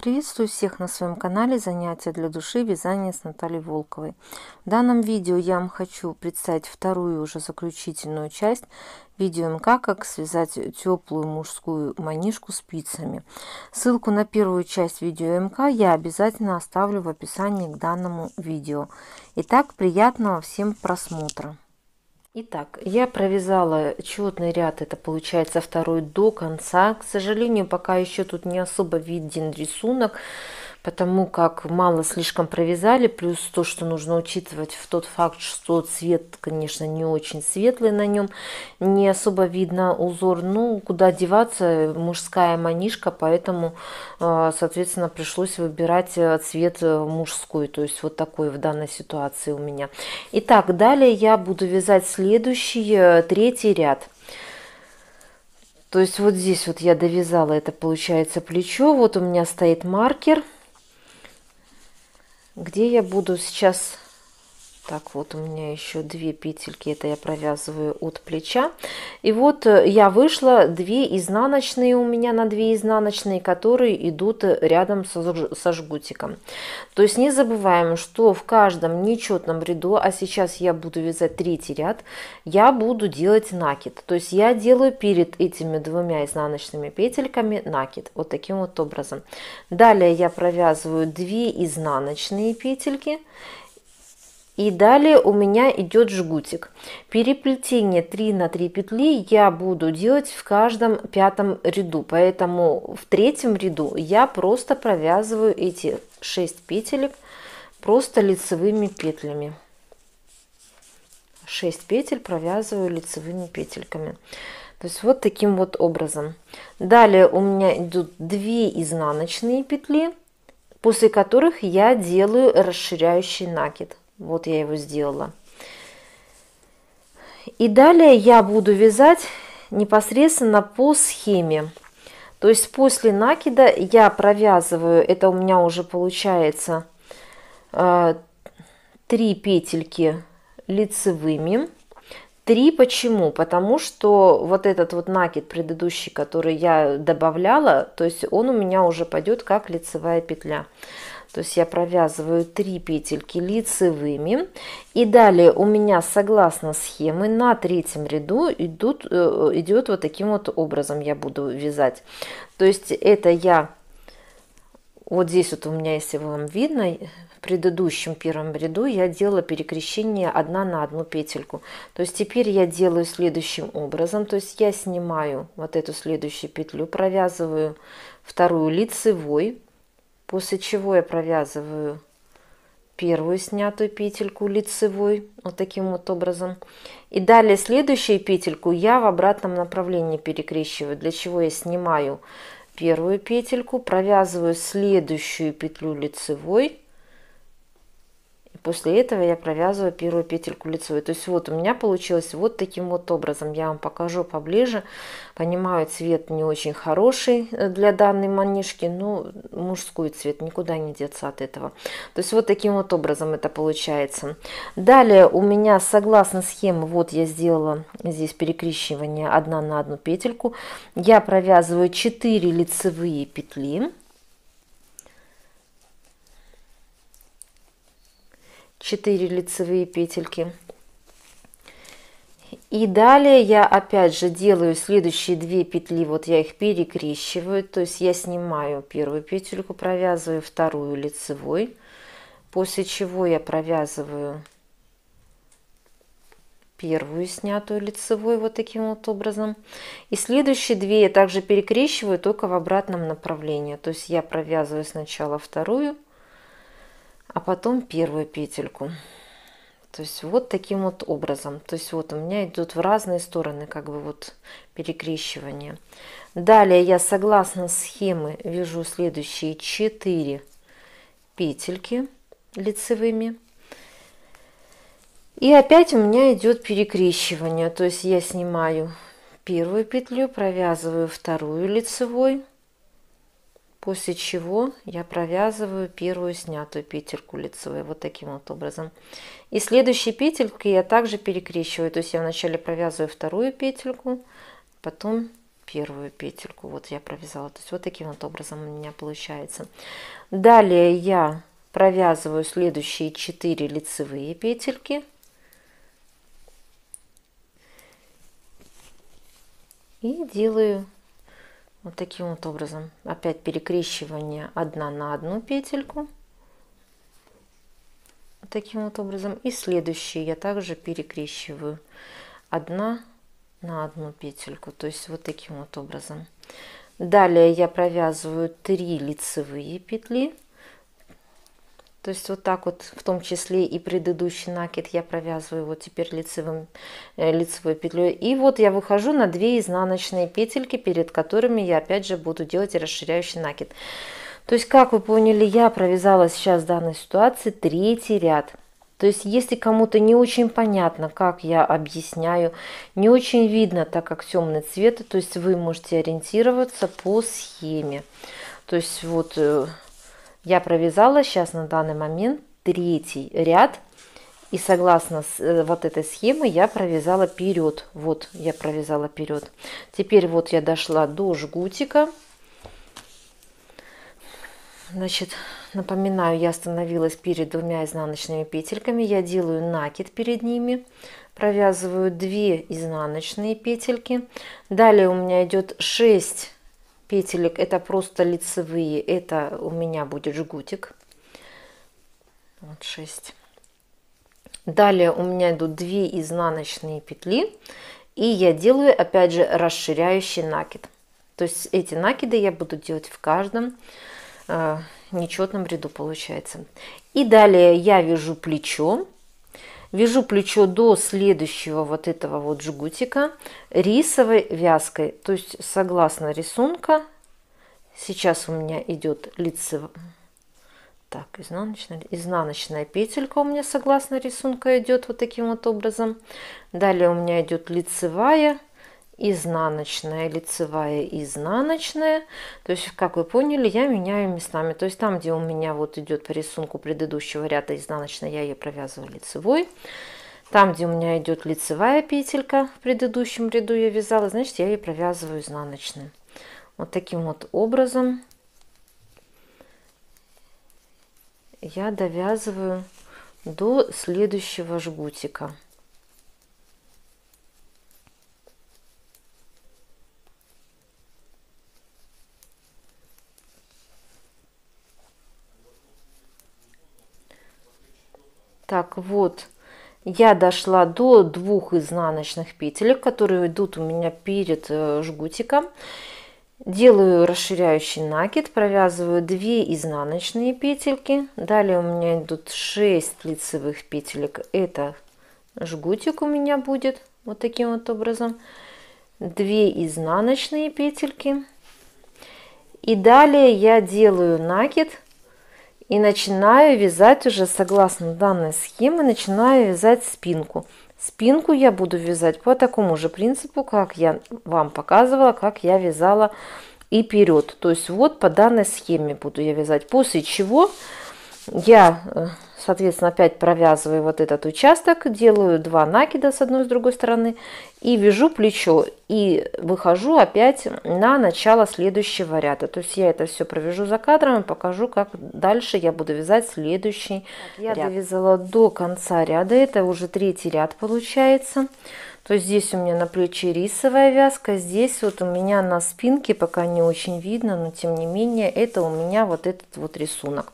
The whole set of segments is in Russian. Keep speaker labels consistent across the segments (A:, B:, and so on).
A: Приветствую всех на своем канале «Занятия для души. Вязание с Натальей Волковой». В данном видео я вам хочу представить вторую уже заключительную часть видео МК «Как связать теплую мужскую манишку спицами». Ссылку на первую часть видео МК я обязательно оставлю в описании к данному видео. Итак, приятного всем просмотра. Итак, я провязала четный ряд, это получается второй до конца. К сожалению, пока еще тут не особо виден рисунок, потому как мало слишком провязали. Плюс то, что нужно учитывать, в тот факт, что цвет, конечно, не очень светлый на нем, не особо видно узор. Ну, куда деваться, мужская манишка, поэтому, соответственно, пришлось выбирать цвет мужской. То есть вот такой в данной ситуации у меня. Итак, далее я буду вязать следующий, третий ряд. То есть вот здесь вот я довязала, это получается плечо. Вот у меня стоит маркер, где я буду сейчас... Так, вот у меня еще 2 петельки, это я провязываю от плеча. И вот я вышла 2 изнаночные у меня на 2 изнаночные, которые идут рядом со жгутиком. То есть не забываем, что в каждом нечетном ряду, а сейчас я буду вязать третий ряд, я буду делать накид. То есть я делаю перед этими 2 изнаночными петельками накид, вот таким вот образом. Далее я провязываю 2 изнаночные петельки. И далее у меня идет жгутик. Переплетение 3 на 3 петли я буду делать в каждом 5-м ряду. Поэтому в 3-м ряду я просто провязываю эти 6 петелек просто лицевыми петлями. 6 петель провязываю лицевыми петельками. То есть вот таким вот образом. Далее у меня идут 2 изнаночные петли, после которых я делаю расширяющий накид. Вот я его сделала. И далее я буду вязать непосредственно по схеме. То есть после накида я провязываю, это у меня уже получается 3 петельки лицевыми. 3 почему? Потому что вот этот вот накид предыдущий, который я добавляла, то есть он у меня уже пойдет как лицевая петля. То есть я провязываю 3 петельки лицевыми. И далее у меня согласно схемы на 3-м ряду идет вот таким вот образом я буду вязать. То есть это я вот здесь вот у меня, если вам видно, в предыдущем 1-м ряду я делала перекрещение 1 на 1 петельку. То есть теперь я делаю следующим образом. То есть я снимаю вот эту следующую петлю, провязываю 2-ю лицевой. После чего я провязываю 1-ю снятую петельку лицевой, вот таким вот образом. И далее следующую петельку я в обратном направлении перекрещиваю. Для чего я снимаю 1-ю петельку, провязываю следующую петлю лицевой. И после этого я провязываю 1-ю петельку лицевой. То есть вот у меня получилось вот таким вот образом. Я вам покажу поближе. Понимаю, цвет не очень хороший для данной манишки, но мужской цвет, никуда не деться от этого. То есть вот таким вот образом это получается. Далее у меня согласно схеме, вот я сделала здесь перекрещивание 1 на 1 петельку. Я провязываю 4 лицевые петли. 4 лицевые петельки. И далее я опять же делаю следующие 2 петли, вот я их перекрещиваю, то есть я снимаю 1-ю петельку, провязываю 2-ю лицевой, после чего я провязываю 1-ю снятую лицевой вот таким вот образом. И следующие 2 я также перекрещиваю, только в обратном направлении, то есть я провязываю сначала 2-ю, а потом 1-ю петельку. То есть вот таким вот образом. То есть вот у меня идут в разные стороны как бы вот перекрещивание. Далее я согласно схемы вяжу следующие 4 петельки лицевыми. И опять у меня идет перекрещивание. То есть я снимаю 1-ю петлю, провязываю 2-ю лицевой. После чего я провязываю 1-ю снятую петельку лицевой вот таким вот образом. И следующие петельки я также перекрещиваю. То есть я вначале провязываю 2-ю петельку, потом первую петельку. Вот я провязала. То есть вот таким вот образом у меня получается. Далее я провязываю следующие 4 лицевые петельки. И делаю вот таким вот образом. Опять перекрещивание 1 на 1 петельку. Вот таким вот образом. И следующие я также перекрещиваю 1 на 1 петельку. То есть вот таким вот образом. Далее я провязываю 3 лицевые петли. То есть вот так вот, в том числе и предыдущий накид я провязываю вот теперь лицевой петлей. И вот я выхожу на 2 изнаночные петельки, перед которыми я опять же буду делать расширяющий накид. То есть, как вы поняли, я провязала сейчас в данной ситуации 3-й ряд. То есть, если кому-то не очень понятно, как я объясняю, не очень видно, так как темный цвет, то есть вы можете ориентироваться по схеме. То есть вот я провязала сейчас на данный момент 3-й ряд. И согласно вот этой схемы я провязала вперед. Вот я провязала вперед. Теперь вот я дошла до жгутика. Значит, напоминаю, я остановилась перед 2 изнаночными петельками. Я делаю накид перед ними. Провязываю 2 изнаночные петельки. Далее у меня идет 6 петелек. Это просто лицевые. Это у меня будет жгутик. Вот 6. Далее у меня идут 2 изнаночные петли. И я делаю опять же расширяющий накид. То есть эти накиды я буду делать в каждом нечетном ряду получается. И далее я вяжу плечо. Вяжу плечо до следующего вот этого вот жгутика рисовой вязкой. То есть согласно рисунка сейчас у меня идет лицевая. Так, изнаночная петелька у меня согласно рисунка идет вот таким вот образом. Далее у меня идет лицевая, изнаночная, лицевая, изнаночная. То есть, как вы поняли, я меняю местами. То есть там, где у меня вот идет по рисунку предыдущего ряда изнаночная, я ее провязываю лицевой. Там, где у меня идет лицевая петелька, в предыдущем ряду я вязала, значит, я ее провязываю изнаночной. Вот таким вот образом я довязываю до следующего жгутика. Так, вот я дошла до 2 изнаночных петелек, которые идут у меня перед жгутиком. Делаю расширяющий накид, провязываю 2 изнаночные петельки. Далее у меня идут 6 лицевых петелек. Это жгутик у меня будет вот таким вот образом. 2 изнаночные петельки. И далее я делаю накид. И начинаю вязать уже согласно данной схеме, начинаю вязать спинку. Спинку я буду вязать по такому же принципу, как я вам показывала, как я вязала и вперед. То есть вот по данной схеме буду я вязать. После чего я, соответственно, опять провязываю вот этот участок, делаю 2 накида с одной и с другой стороны и вяжу плечо. И выхожу опять на начало следующего ряда. То есть я это все провяжу за кадром и покажу, как дальше я буду вязать следующий ряд. Я довязала до конца ряда. Это уже 3-й ряд получается. То есть здесь у меня на плече рисовая вязка. Здесь вот у меня на спинке пока не очень видно, но тем не менее это у меня вот этот вот рисунок.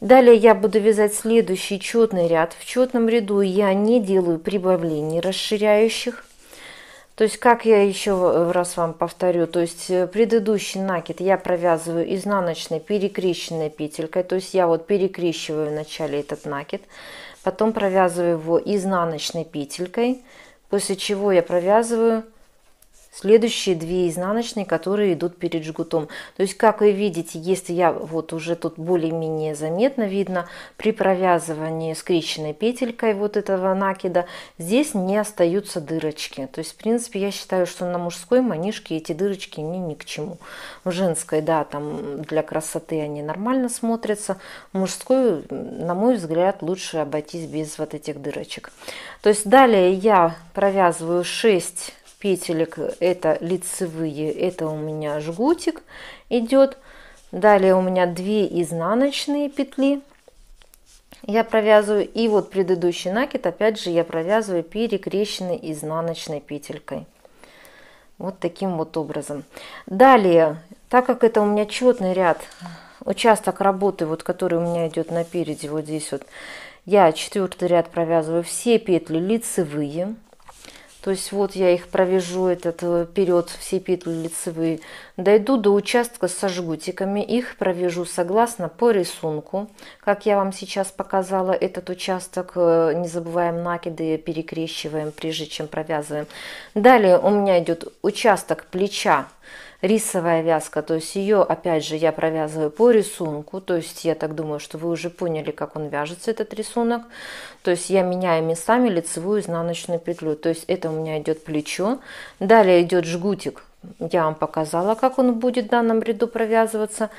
A: Далее я буду вязать следующий четный ряд. В четном ряду я не делаю прибавлений расширяющих. То есть, как я еще раз вам повторю, то есть предыдущий накид я провязываю изнаночной перекрещенной петелькой. То есть я вот перекрещиваю вначале этот накид, потом провязываю его изнаночной петелькой, после чего я провязываю следующие 2 изнаночные, которые идут перед жгутом. То есть, как вы видите, если я вот уже тут более-менее заметно видно, при провязывании скрещенной петелькой вот этого накида, здесь не остаются дырочки. То есть, в принципе, я считаю, что на мужской манишке эти дырочки мне ни к чему. В женской, да, там для красоты они нормально смотрятся. В мужской, на мой взгляд, лучше обойтись без вот этих дырочек. То есть, далее я провязываю 6 петелек это лицевые, это у меня жгутик идет. Далее у меня 2 изнаночные петли я провязываю, и вот предыдущий накид опять же я провязываю перекрещенной изнаночной петелькой. Вот таким вот образом. Далее, так как это у меня четный ряд, участок работы, вот который у меня идет напереди, вот здесь вот, я 4-й ряд провязываю все петли лицевые. То есть вот я их провяжу этот вперед, все петли лицевые. Дойду до участка со жгутиками, их провяжу согласно по рисунку. Как я вам сейчас показала этот участок, не забываем накиды, перекрещиваем, прежде чем провязываем. Далее у меня идет участок плеча, рисовая вязка, то есть ее опять же я провязываю по рисунку, то есть я так думаю, что вы уже поняли, как он вяжется, этот рисунок. То есть я меняю местами лицевую изнаночную петлю, то есть это у меня идет плечо. Далее идет жгутик, я вам показала, как он будет в данном ряду провязываться.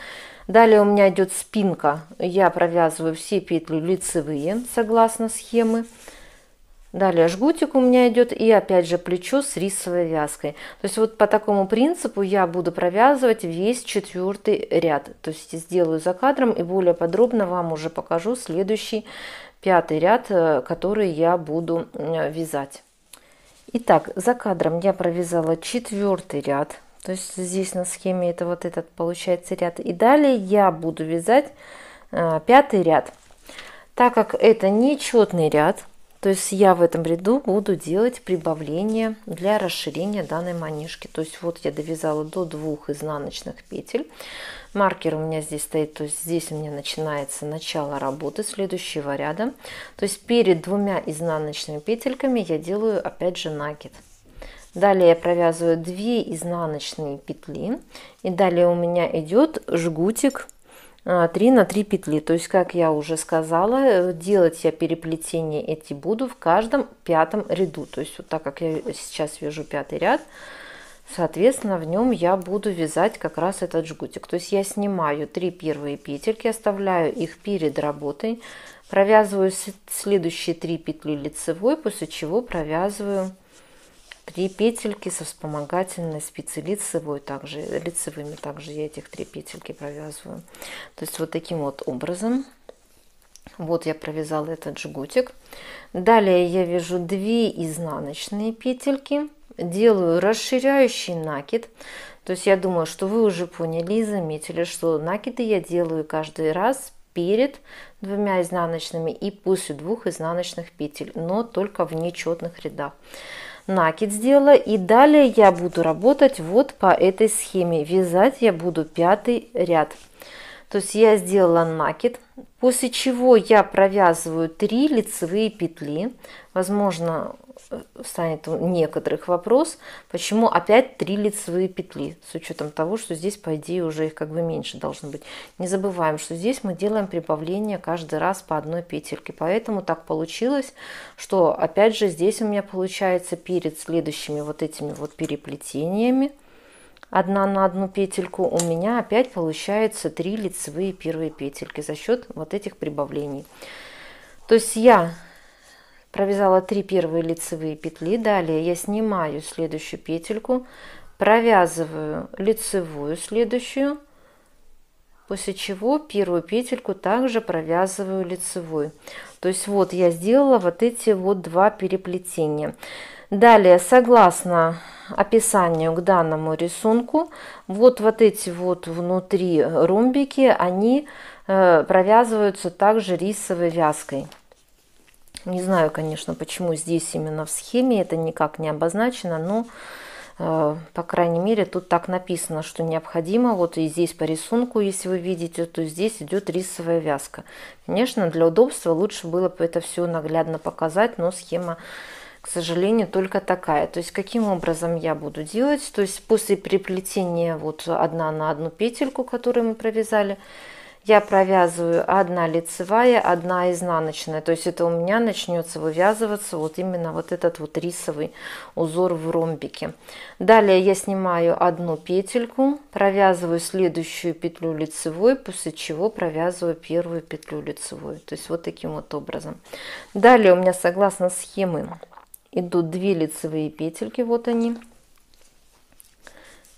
A: Далее у меня идет спинка, я провязываю все петли лицевые согласно схемы. Далее жгутик у меня идет, и опять же плечо с рисовой вязкой. То есть вот по такому принципу я буду провязывать весь 4-й ряд. То есть сделаю за кадром и более подробно вам уже покажу следующий 5-й ряд, который я буду вязать. Итак, за кадром я провязала 4-й ряд. То есть здесь на схеме это вот этот получается ряд. И далее я буду вязать 5-й ряд. Так как это нечетный ряд, то есть я в этом ряду буду делать прибавление для расширения данной манишки. То есть вот я довязала до 2 изнаночных петель. Маркер у меня здесь стоит, то есть здесь у меня начинается начало работы следующего ряда. То есть перед 2 изнаночными петельками я делаю опять же накид. Далее я провязываю 2 изнаночные петли. И далее у меня идет жгутик 3 на 3 петли. То есть, как я уже сказала, делать я переплетения эти буду в каждом 5-м ряду. То есть вот так как я сейчас вяжу 5-й ряд, соответственно в нем я буду вязать как раз этот жгутик. То есть я снимаю 3 первые петельки, оставляю их перед работой, провязываю следующие 3 петли лицевой, после чего провязываю 3 петельки со вспомогательной спицы лицевой, также лицевыми, также я этих 3 петельки провязываю. То есть вот таким вот образом. Вот я провязала этот жгутик. Далее я вяжу 2 изнаночные петельки, делаю расширяющий накид. То есть я думаю, что вы уже поняли и заметили, что накиды я делаю каждый раз перед 2 изнаночными и после 2 изнаночных петель, но только в нечетных рядах. Накид сделала, и далее я буду работать вот по этой схеме. Вязать я буду 5-й ряд. То есть я сделала накид, после чего я провязываю 3 лицевые петли. Возможно, станет у некоторых вопрос, почему опять 3 лицевые петли, с учетом того, что здесь по идее уже их как бы меньше должно быть. Не забываем, что здесь мы делаем прибавление каждый раз по 1 петельке, поэтому так получилось, что опять же здесь у меня получается перед следующими вот этими вот переплетениями 1 на 1 петельку у меня опять получается 3 лицевые первые петельки за счет вот этих прибавлений. То есть я провязала 3 первые лицевые петли, далее я снимаю следующую петельку, провязываю лицевую следующую, после чего первую петельку также провязываю лицевой. То есть вот я сделала вот эти вот 2 переплетения. Далее, согласно описанию к данному рисунку, вот эти вот внутри ромбики, они провязываются также рисовой вязкой. Не знаю, конечно, почему здесь именно в схеме это никак не обозначено, но по крайней мере тут так написано, что необходимо. Вот и здесь по рисунку, если вы видите, то здесь идет рисовая вязка. Конечно, для удобства лучше было бы это все наглядно показать, но схема, к сожалению, только такая. То есть каким образом я буду делать? То есть после переплетения вот 1 на 1 петельку, которую мы провязали, я провязываю 1 лицевая, 1 изнаночная. То есть это у меня начнется вывязываться вот именно вот этот вот рисовый узор в ромбике. Далее я снимаю 1 петельку, провязываю следующую петлю лицевой, после чего провязываю первую петлю лицевой. То есть вот таким вот образом. Далее у меня согласно схемы идут 2 лицевые петельки, вот они.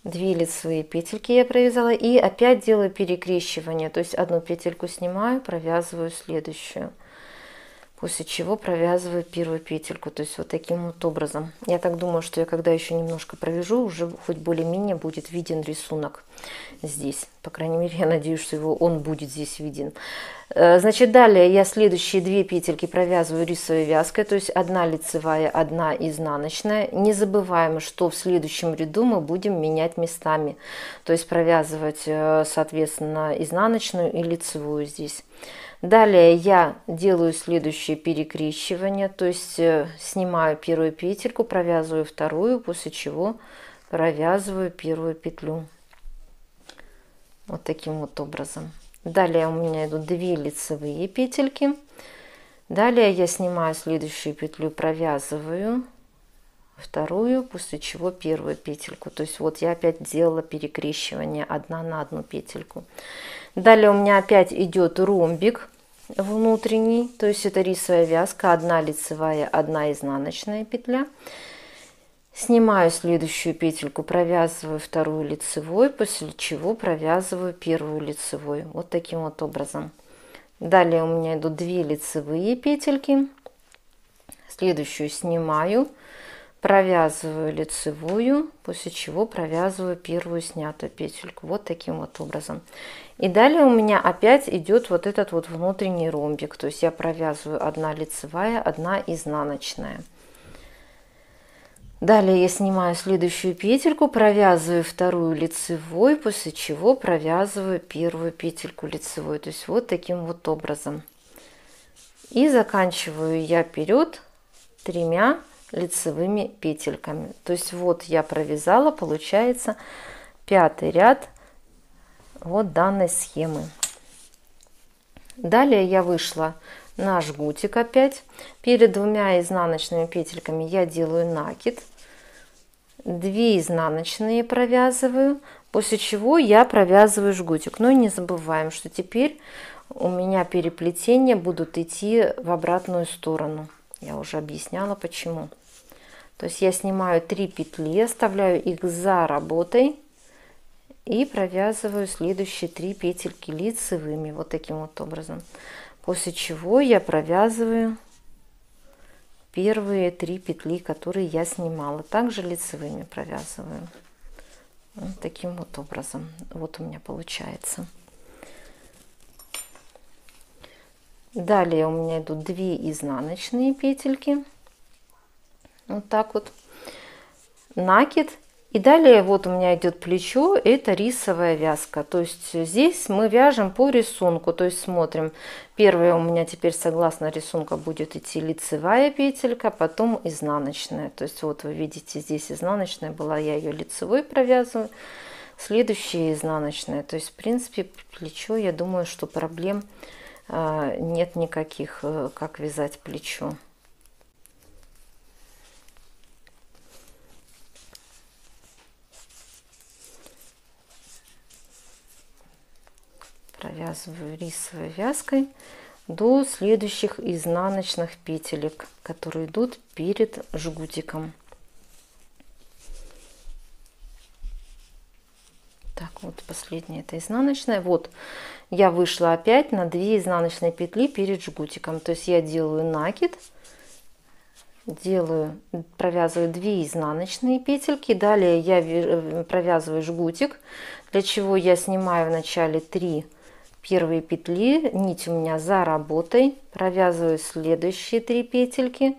A: 2 лицевые петельки я провязала, и опять делаю перекрещивание, то есть одну петельку снимаю, провязываю следующую, после чего провязываю первую петельку, то есть вот таким вот образом. Я так думаю, что я когда еще немножко провяжу, уже хоть более-менее будет виден рисунок здесь. По крайней мере, я надеюсь, что он будет здесь виден. Значит, далее я следующие 2 петельки провязываю рисовой вязкой, то есть 1 лицевая, 1 изнаночная. Не забываем, что в следующем ряду мы будем менять местами, то есть провязывать, соответственно, изнаночную и лицевую здесь. Далее я делаю следующее перекрещивание, то есть снимаю первую петельку, провязываю вторую, после чего провязываю первую петлю. Вот таким вот образом. Далее у меня идут 2 лицевые петельки. Далее я снимаю следующую петлю, провязываю вторую, после чего первую петельку. То есть вот я опять делала перекрещивание 1 на 1 петельку. Далее у меня опять идет ромбик внутренний, то есть это рисовая вязка, 1 лицевая, 1 изнаночная петля. Снимаю следующую петельку, провязываю вторую лицевой, после чего провязываю первую лицевой. Вот таким вот образом. Далее у меня идут 2 лицевые петельки. Следующую снимаю, провязываю лицевую, после чего провязываю первую снятую петельку. Вот таким вот образом. И далее у меня опять идет вот этот вот внутренний ромбик. То есть я провязываю 1 лицевая, 1 изнаночная. Далее я снимаю следующую петельку, провязываю вторую лицевой, после чего провязываю первую петельку лицевой. То есть вот таким вот образом. И заканчиваю я вперед 3 лицевыми петельками. То есть вот я провязала, получается, 5-й ряд вот данной схемы. Далее я вышла на жгутик опять. Перед 2 изнаночными петельками я делаю накид. 2 изнаночные провязываю, после чего я провязываю жгутик. Но не забываем, что теперь у меня переплетения будут идти в обратную сторону. Я уже объясняла почему. То есть я снимаю 3 петли, оставляю их за работой и провязываю следующие 3 петельки лицевыми, вот таким вот образом. После чего я провязываю первые 3 петли, которые я снимала, также лицевыми провязываю. Вот таким вот образом. Вот у меня получается. Далее у меня идут 2 изнаночные петельки. Вот так вот. Накид. И далее вот у меня идет плечо, это рисовая вязка. То есть здесь мы вяжем по рисунку. То есть смотрим. Первая у меня теперь согласно рисунку будет идти лицевая петелька, потом изнаночная. То есть вот вы видите, здесь изнаночная была, я ее лицевой провязываю. Следующая изнаночная. То есть в принципе плечо, я думаю, что проблем нет никаких, как вязать плечо. Провязываю рисовой вязкой до следующих изнаночных петелек, которые идут перед жгутиком. Так, вот последняя это изнаночная. Вот я вышла опять на 2 изнаночные петли перед жгутиком. То есть я делаю накид, провязываю 2 изнаночные петельки, далее я провязываю жгутик, для чего я снимаю вначале 3 первые петли, нить у меня за работой, провязываю следующие 3 петельки,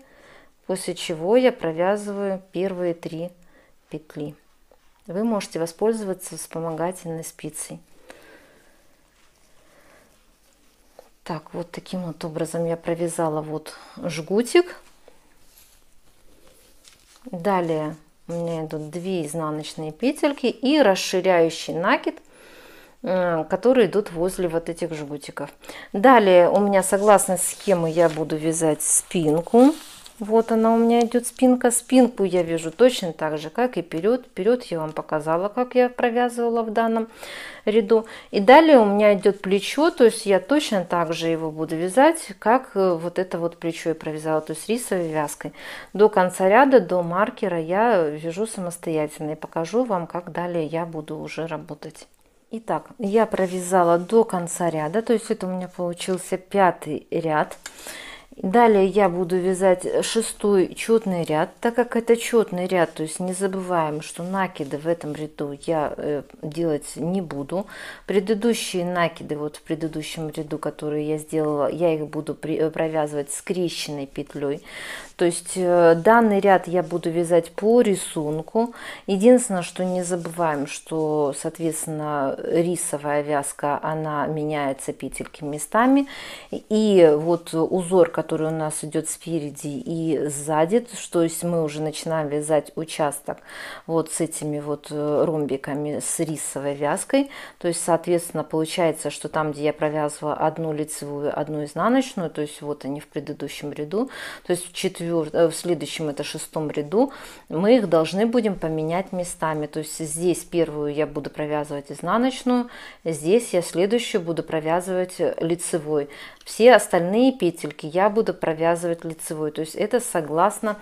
A: после чего я провязываю первые 3 петли. Вы можете воспользоваться вспомогательной спицей. Так, вот таким вот образом я провязала вот жгутик. Далее у меня идут 2 изнаночные петельки и расширяющий накид, которые идут возле вот этих жгутиков. Далее у меня согласно схеме я буду вязать спинку. Вот она у меня идет спинка. Спинку я вяжу точно так же, как и вперед. Вперед я вам показала, как я провязывала в данном ряду. И далее у меня идет плечо, то есть я точно так же его буду вязать, как вот это вот плечо я провязала, то есть рисовой вязкой. До конца ряда, до маркера я вяжу самостоятельно и покажу вам, как далее я буду уже работать. Итак, я провязала до конца ряда, то есть это у меня получился 5-й ряд. Далее я буду вязать 6-й четный ряд, так как это четный ряд, то есть не забываем, что накиды в этом ряду я делать не буду. Предыдущие накиды, вот в предыдущем ряду, которые я сделала, я их буду провязывать скрещенной петлей. То есть данный ряд я буду вязать по рисунку. Единственное, что не забываем, что, соответственно, рисовая вязка, она меняется петельки местами. И вот узор, который у нас идет спереди и сзади, то есть мы уже начинаем вязать участок вот с этими вот ромбиками с рисовой вязкой. То есть, соответственно, получается, что там, где я провязывала одну лицевую, одну изнаночную, то есть вот они в предыдущем ряду, то есть в следующем, это 6-м ряду, мы их должны будем поменять местами. То есть здесь первую я буду провязывать изнаночную, здесь я следующую буду провязывать лицевой. Все остальные петельки я буду провязывать лицевой. То есть это согласно,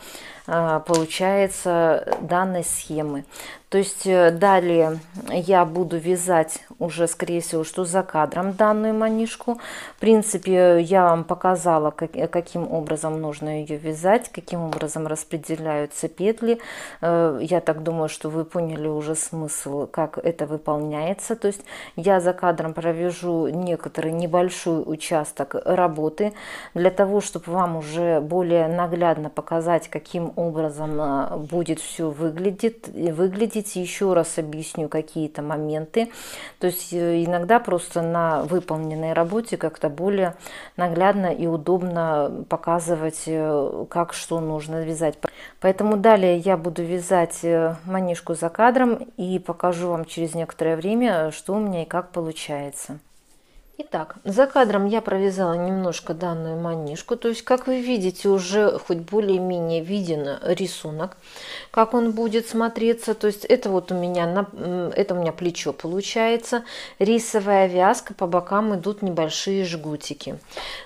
A: получается, данной схемы. То есть далее я буду вязать уже, скорее всего, что за кадром данную манишку. В принципе, я вам показала, каким образом нужно ее вязать, каким образом распределяются петли. Я так думаю, что вы поняли уже смысл, как это выполняется. То есть я за кадром провяжу некоторый небольшой участок работы для того, чтобы вам уже более наглядно показать, каким образом будет все выглядеть. Еще раз объясню какие-то моменты. То есть иногда просто на выполненной работе как-то более наглядно и удобно показывать, как что нужно вязать. Поэтому далее я буду вязать манишку за кадром и покажу вам через некоторое время, что у меня и как получается. Итак, за кадром я провязала немножко данную манишку, то есть, как вы видите, уже хоть более-менее виден рисунок, как он будет смотреться. То есть это вот у меня плечо получается, рисовая вязка, по бокам идут небольшие жгутики.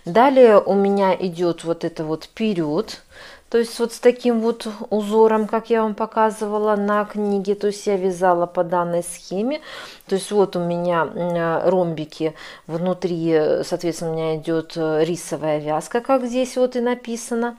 A: Далее у меня идет вот это вот вперед. То есть вот с таким вот узором, как я вам показывала на книге, то есть я вязала по данной схеме. То есть вот у меня ромбики внутри, соответственно, у меня идет рисовая вязка, как здесь вот и написано.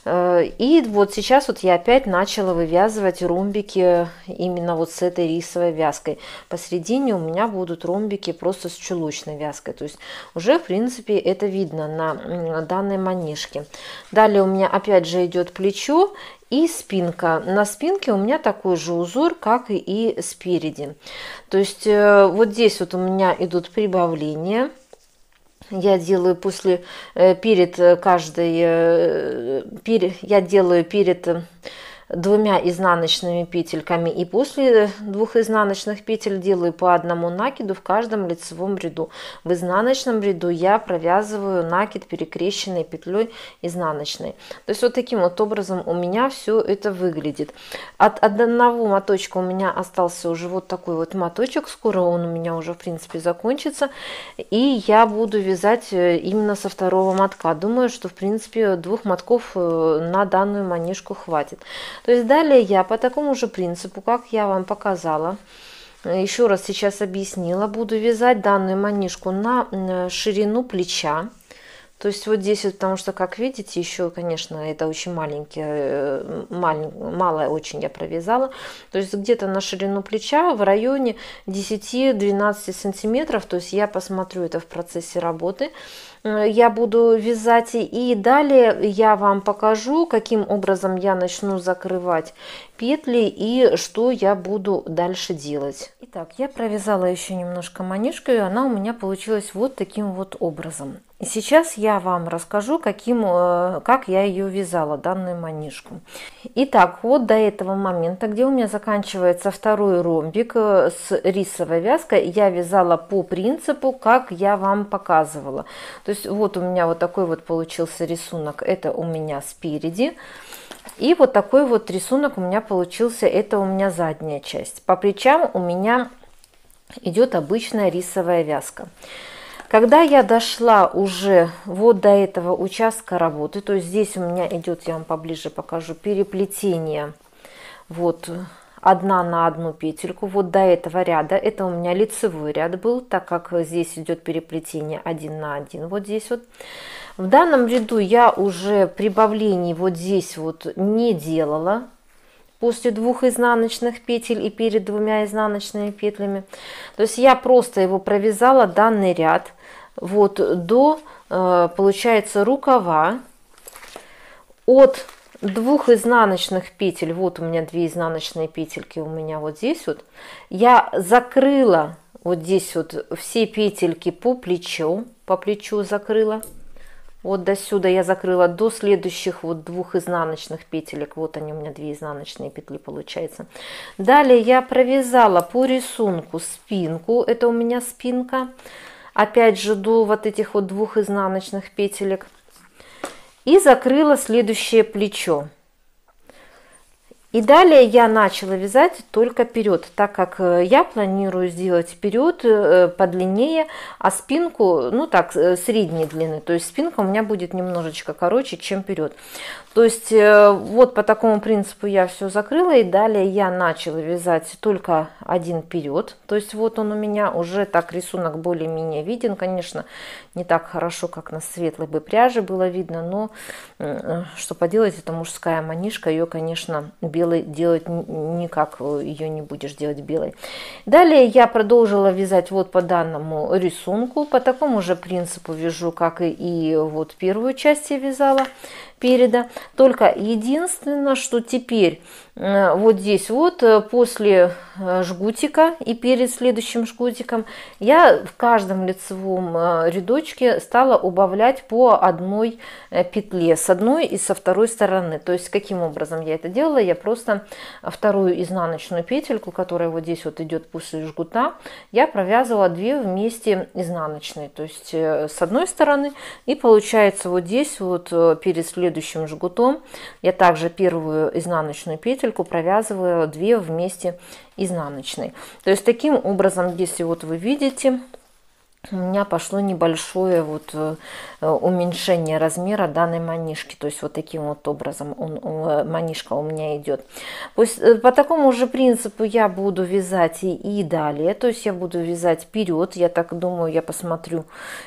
A: И вот сейчас вот я опять начала вывязывать ромбики именно вот с этой рисовой вязкой. Посередине у меня будут ромбики просто с чулочной вязкой. То есть уже в принципе это видно на данной манишке. Далее у меня опять же идет плечо и спинка. На спинке у меня такой же узор, как и спереди. То есть вот здесь вот у меня идут прибавления. Я делаю перед двумя изнаночными петельками и после 2 изнаночных петель делаю по одному накиду в каждом лицевом ряду. В изнаночном ряду я провязываю накид перекрещенной петлей изнаночной. То есть вот таким вот образом у меня все это выглядит. От одного моточка у меня остался уже вот такой вот моточек, скоро он у меня уже в принципе закончится, и я буду вязать именно со второго мотка. Думаю, что в принципе 2 мотков на данную манишку хватит. То есть далее я по такому же принципу, как я вам показала, еще раз сейчас объяснила, буду вязать данную манишку на ширину плеча. То есть вот здесь, потому что, как видите, еще, конечно, это очень малое очень я провязала. То есть где-то на ширину плеча в районе 10-12 сантиметров. То есть я посмотрю это в процессе работы. Я буду вязать, и далее я вам покажу, каким образом я начну закрывать петли и что я буду дальше делать. Итак, я провязала еще немножко манишку, и она у меня получилась вот таким вот образом. И сейчас я вам расскажу, как я ее вязала, данную манишку. Итак, вот до этого момента, где у меня заканчивается второй ромбик с рисовой вязкой, я вязала по принципу, как я вам показывала. То есть вот у меня вот такой вот получился рисунок, это у меня спереди. И вот такой вот рисунок у меня получился, это у меня задняя часть. По плечам у меня идет обычная рисовая вязка. Когда я дошла уже вот до этого участка работы, то есть здесь у меня идет, я вам поближе покажу, переплетение вот одна на одну петельку, вот до этого ряда, это у меня лицевой ряд был, так как здесь идет переплетение 1 на 1, вот здесь вот. В данном ряду я уже прибавлений вот здесь вот не делала, после 2 изнаночных петель и перед 2 изнаночными петлями. То есть я просто его провязала, данный ряд, вот до, получается, рукава. От 2 изнаночных петель, вот у меня 2 изнаночные петельки у меня вот здесь вот, я закрыла вот здесь вот все петельки по плечу закрыла. Вот до сюда я закрыла до следующих вот 2 изнаночных петелек. Вот они у меня 2 изнаночные петли получается. Далее я провязала по рисунку спинку. Это у меня спинка. Опять же до вот этих вот 2 изнаночных петелек. И закрыла следующее плечо. И далее я начала вязать только вперед, так как я планирую сделать вперед подлиннее, а спинку, ну так, средней длины. То есть спинка у меня будет немножечко короче, чем вперед. То есть вот по такому принципу я все закрыла, и далее я начала вязать только один вперед. То есть вот он у меня уже так, рисунок более-менее виден, конечно, не так хорошо, как на светлой бы пряже было видно, но что поделать, это мужская манишка, ее, конечно, белой делать никак, ее не будешь делать белой. Далее я продолжила вязать вот по данному рисунку, по такому же принципу вяжу, как и вот первую часть я вязала переда. Только единственное, что теперь вот здесь вот после жгутика и перед следующим жгутиком я в каждом лицевом рядочке стала убавлять по одной петле с одной и со второй стороны. То есть каким образом я это делала? Я просто вторую изнаночную петельку, которая вот здесь вот идет после жгута, я провязывала 2 вместе изнаночные, то есть с одной стороны, и получается вот здесь вот перед следующим жгутом я также первую изнаночную петельку провязываю 2 вместе изнаночной. То есть таким образом, если вот вы видите, у меня пошло небольшое вот уменьшение размера данной манишки. То есть вот таким вот образом манишка у меня идет. По такому же принципу я буду вязать и далее. То есть я буду вязать вперед. Я так думаю, я посмотрю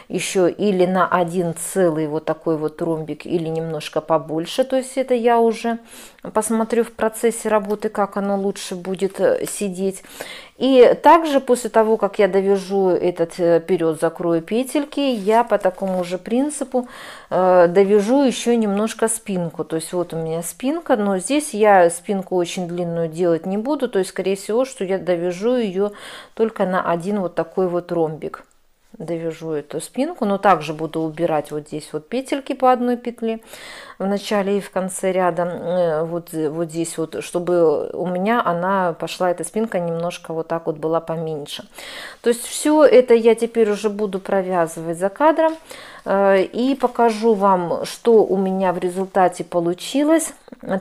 A: еще или на один целый вот такой вот ромбик, или немножко побольше. То есть это я уже посмотрю в процессе работы, как оно лучше будет сидеть. И также после того, как я довяжу этот вперед, закрою петельки, я по такому же принципу довяжу еще немножко спинку. То есть вот у меня спинка, но здесь я спинку очень длинную делать не буду. То есть скорее всего, что я довяжу ее только на один вот такой вот ромбик. Довяжу эту спинку, но также буду убирать вот здесь вот петельки по одной петле в начале и в конце ряда, вот здесь вот, чтобы у меня она пошла, эта спинка немножко вот так вот была поменьше. То есть все это я теперь уже буду провязывать за кадром и покажу вам, что у меня в результате получилось.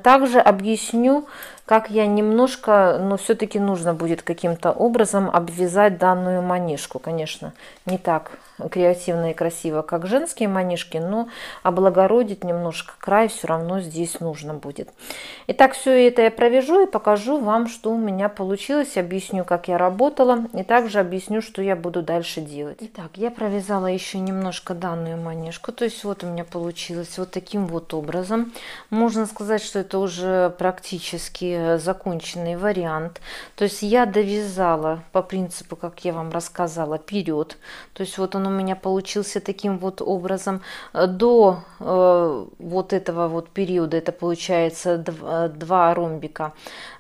A: Также объясню, как я немножко, но все-таки нужно будет каким-то образом обвязать данную манишку. Конечно, не так креативно и красиво, как женские манишки, но облагородить немножко край все равно здесь нужно будет. Итак, все это я провяжу и покажу вам, что у меня получилось, объясню, как я работала, и также объясню, что я буду дальше делать. Итак, я провязала еще немножко данную манишку, то есть вот у меня получилось вот таким вот образом. Можно сказать, что это уже практически законченный вариант. То есть я довязала по принципу, как я вам рассказала, вперед. То есть вот он у меня получился таким вот образом. До вот этого вот периода, это получается 2 ромбика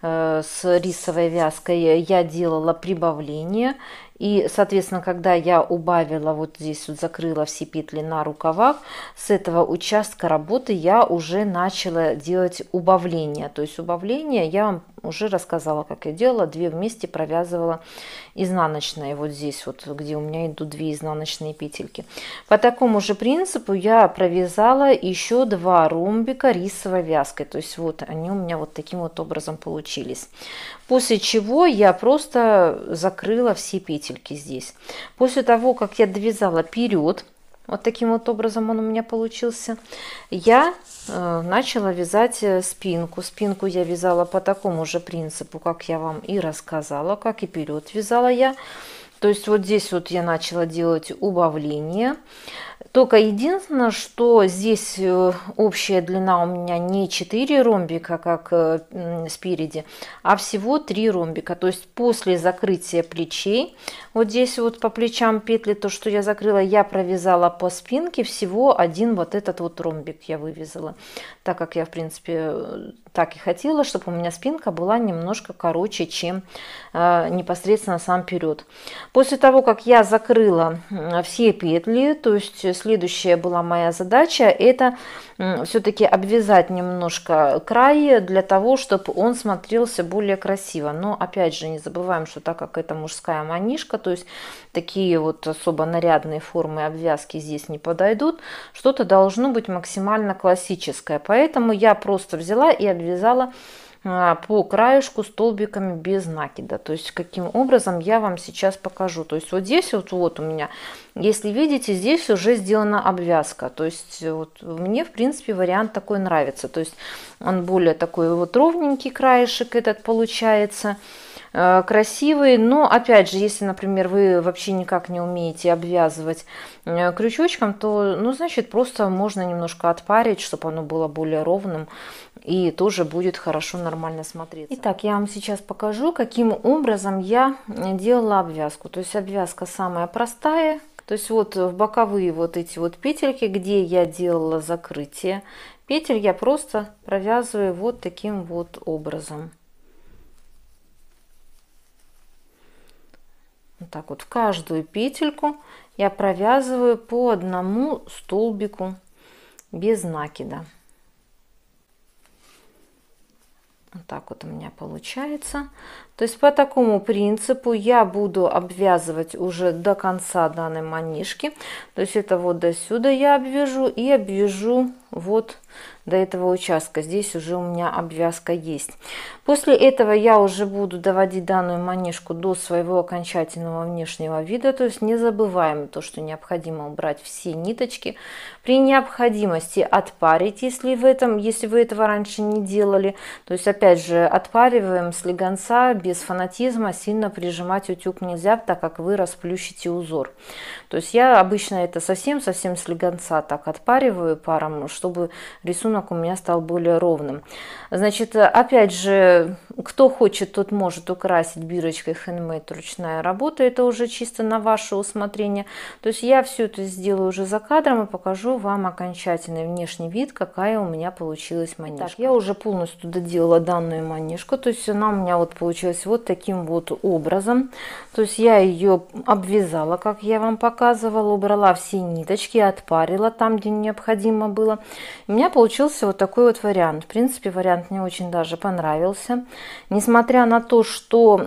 A: с рисовой вязкой, я делала прибавление. И, соответственно, когда я убавила, вот здесь вот закрыла все петли на рукавах, с этого участка работы я уже начала делать убавление. То есть убавление я вам уже рассказала, как я делала. 2 вместе провязывала изнаночные. Вот здесь вот, где у меня идут 2 изнаночные петельки. По такому же принципу я провязала еще 2 ромбика рисовой вязкой. То есть вот они у меня вот таким вот образом получились. После чего я просто закрыла все петельки здесь. После того, как я довязала вперед, вот таким вот образом он у меня получился, я начала вязать спинку. Спинку я вязала по такому же принципу, как я вам и рассказала, как и вперед вязала я. То есть вот здесь вот я начала делать убавление. Только единственное, что здесь общая длина у меня не 4 ромбика, как спереди, а всего 3 ромбика. То есть после закрытия плечей, вот здесь вот по плечам петли, то, что я закрыла, я провязала по спинке всего 1 вот этот вот ромбик я вывязала. Так как я, в принципе, так и хотела, чтобы у меня спинка была немножко короче, чем непосредственно сам вперед. После того, как я закрыла все петли, то есть следующая была моя задача, это все-таки обвязать немножко край для того, чтобы он смотрелся более красиво. Но опять же не забываем, что так как это мужская манишка, то есть такие вот особо нарядные формы обвязки здесь не подойдут, что-то должно быть максимально классическое. Поэтому я просто взяла и обвязала по краешку столбиками без накида. То есть каким образом я вам сейчас покажу. То есть вот здесь вот у меня, если видите, здесь уже сделана обвязка. То есть вот мне, в принципе, вариант такой нравится. То есть он более такой вот ровненький краешек этот получается, красивый. Но опять же, если, например, вы вообще никак не умеете обвязывать крючочком, то, ну, значит, просто можно немножко отпарить, чтобы оно было более ровным, и тоже будет хорошо, нормально смотреться. Итак, я вам сейчас покажу, каким образом я делала обвязку. То есть обвязка самая простая. То есть вот в боковые вот эти вот петельки, где я делала закрытие петель, я просто провязываю вот таким вот образом. Вот так вот в каждую петельку я провязываю по 1 столбику без накида. Вот так вот у меня получается. То есть по такому принципу я буду обвязывать уже до конца данной манишки. То есть это вот до сюда я обвяжу и обвяжу вот до этого участка. Здесь уже у меня обвязка есть. После этого я уже буду доводить данную манишку до своего окончательного внешнего вида. То есть не забываем то, что необходимо убрать все ниточки. При необходимости отпарить, если вы этого раньше не делали. То есть опять же отпариваем слегонца, без фанатизма, сильно прижимать утюг нельзя, так как вы расплющите узор. То есть я обычно это совсем слегонца так отпариваю паром, чтобы рисунок у меня стал более ровным. Значит, опять же, кто хочет, тот может украсить бирочкой handmade ручная работа, это уже чисто на ваше усмотрение. То есть я все это сделаю уже за кадром и покажу вам окончательный внешний вид, какая у меня получилась манишка. Так, я уже полностью доделала данную манишку, то есть она у меня вот получилась вот таким вот образом. То есть я ее обвязала, как я вам показывала, убрала все ниточки, отпарила там, где необходимо было. У меня получился вот такой вот вариант. В принципе, вариант мне очень даже понравился. Несмотря на то, что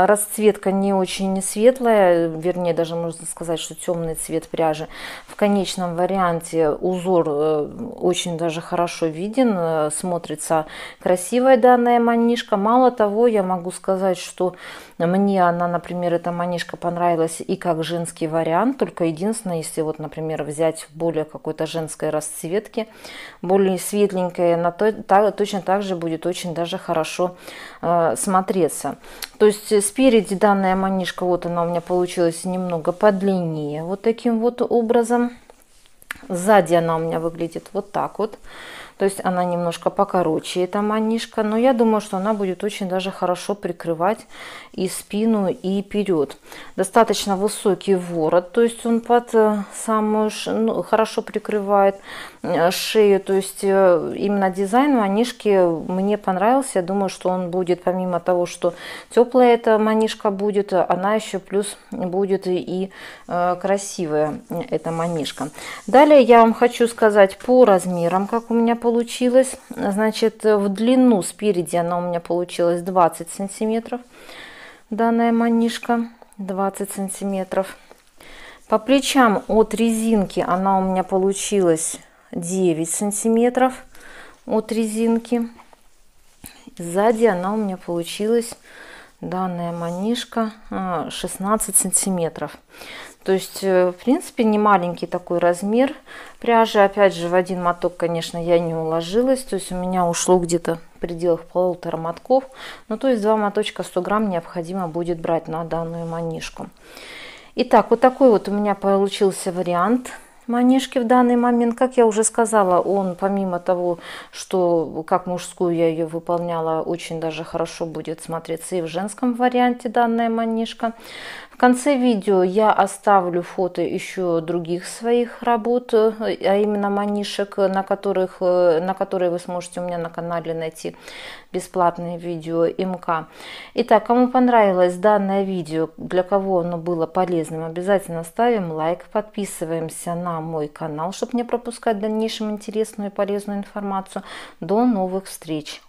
A: расцветка не очень светлая, вернее, даже можно сказать, что темный цвет пряжи, в конечном варианте узор очень даже хорошо виден, смотрится красивая данная манишка. Мало того, я могу сказать, что мне она, например, эта манишка понравилась и как женский вариант, только единственное, если вот, например, взять в более какой-то женской расцветке, более светленькая, она точно так же будет очень даже хорошо смотреться. То есть спереди данная манишка, вот она у меня получилась немного подлиннее, вот таким вот образом. Сзади она у меня выглядит вот так вот. То есть она немножко покороче, эта манишка, но я думаю, что она будет очень даже хорошо прикрывать и спину, и вперед. Достаточно высокий ворот, то есть он под самую, хорошо прикрывает шею, то есть именно дизайн манишки мне понравился. Я думаю, что он будет, помимо того, что теплая эта манишка будет, она еще плюс будет и красивая эта манишка. Далее я вам хочу сказать по размерам, как у меня получилось. Значит, в длину спереди она у меня получилась 20 сантиметров, данная манишка 20 сантиметров. По плечам от резинки она у меня получилась 9 сантиметров от резинки. Сзади она у меня получилась, данная манишка, 16 сантиметров. То есть, в принципе, не маленький такой размер пряжи. Опять же, в один моток, конечно, я не уложилась. То есть у меня ушло где-то в пределах 1,5 мотков. Ну, то есть 2 моточка 100 грамм необходимо будет брать на данную манишку. Итак, вот такой вот у меня получился вариант манишки в данный момент. Как я уже сказала, он помимо того, что как мужскую я ее выполняла, очень даже хорошо будет смотреться и в женском варианте данная манишка. В конце видео я оставлю фото еще других своих работ, а именно манишек, на которые вы сможете у меня на канале найти бесплатные видео МК. Итак, кому понравилось данное видео, для кого оно было полезным, обязательно ставим лайк, подписываемся на мой канал, чтобы не пропускать в дальнейшем интересную и полезную информацию. До новых встреч!